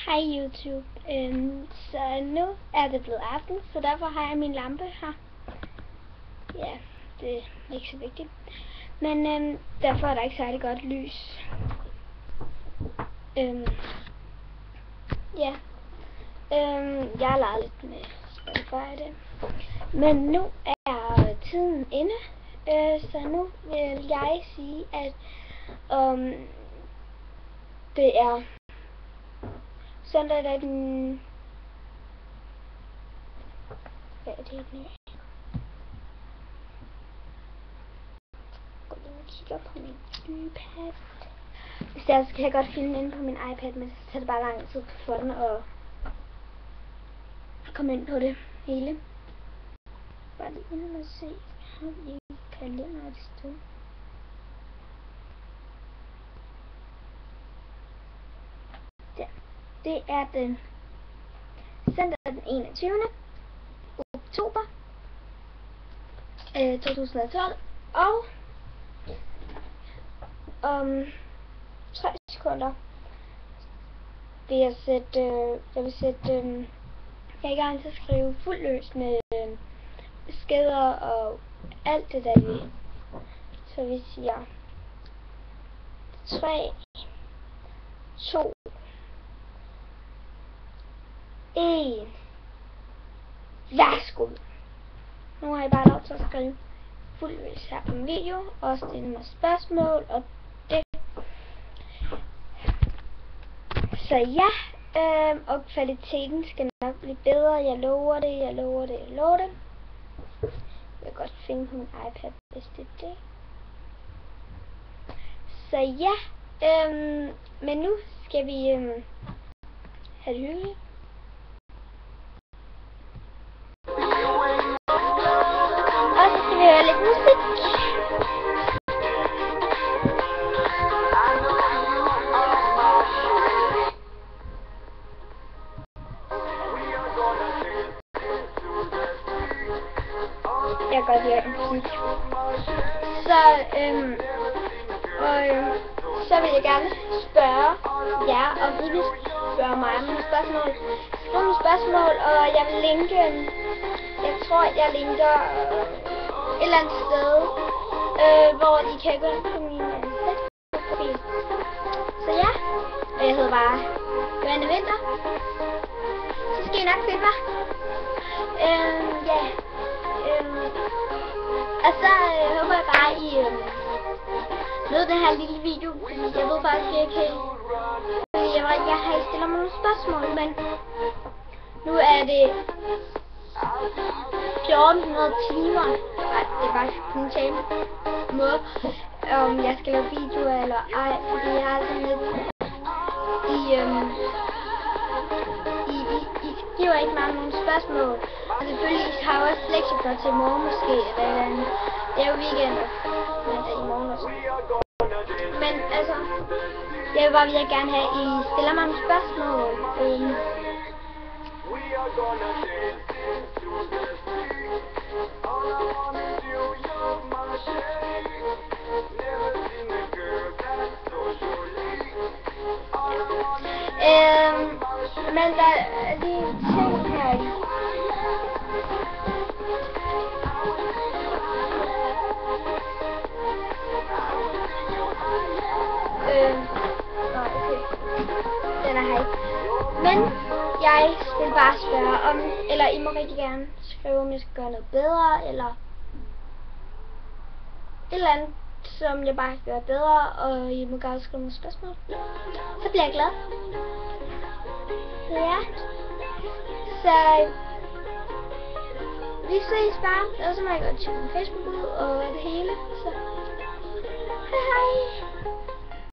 Hej YouTube. Så nu er det blevet aften, så derfor har jeg min lampe her. Ja, det er ikke så vigtigt. Men derfor er der ikke særlig godt lys. Ja. Jeg har leget lidt med Spotify det. Men nu er tiden inde. Så nu vil jeg sige, at det er søndag den... Hvad er det nu? Jeg kigger på min iPad. Hvis det er, så kan jeg godt filme inde på min iPad, men så tager det bare lang tid for den at komme ind på det hele. Bare lige ind og se. Har vi kalender et sted? Der. Det er den søndag den 21. oktober 2012. Og om 3 sekunder vil jeg jeg er i gang til at skrive fuld løs med beskeder og alt det der vi. Så vi siger 3, 2, 1. Værsgo. Nu har jeg bare lov til at skrive fuld løs her på en video og stille mig spørgsmål og det. Så ja, og kvaliteten skal nok blive bedre. Jeg lover det. Jeg vil godt finde på min iPad, hvis det er det. Så ja, men nu skal vi have det hyggeligt. Og så skal vi høre lidt musik. Jeg kan godt lide musik. Så vil jeg gerne spørge jer, om I vil spørge mig om nogle spørgsmål. Skriv nogle spørgsmål, og jeg vil linke, jeg tror jeg linker et eller andet sted, hvor I kan gå ind på min Facebook-profil. Så ja, og jeg hedder bare Johanne Winther. Så skal I nok finde mig. Ja. Og så håber jeg bare, I nød den her lille video, fordi jeg ved faktisk ikke helt, jeg har ikke stillet mig nogle spørgsmål, men nu er det 1400 timer. Nej, det er faktisk kun en time måde, om jeg skal lave videoer eller ej, fordi jeg har sådan lidt, I giver ikke mig nogle spørgsmål. Og selvfølgelig har jeg også lektier til i morgen måske, eller det er jo weekend, men det er i morgen også. Men altså, jeg vil bare virkelig gerne have, at I stiller mig nogle spørgsmål. Men der er lige ting her i. Nej, okay. Den er her ikke. Men jeg vil bare spørge om, eller I må rigtig gerne skrive, om jeg skal gøre noget bedre, eller et eller andet, som jeg bare kan gøre bedre, og I må gerne skrive nogle spørgsmål. Så bliver jeg glad. Ja. Så vi ses bare, og så må jeg godt tjekke min Facebook ud og det hele. Så hej hej.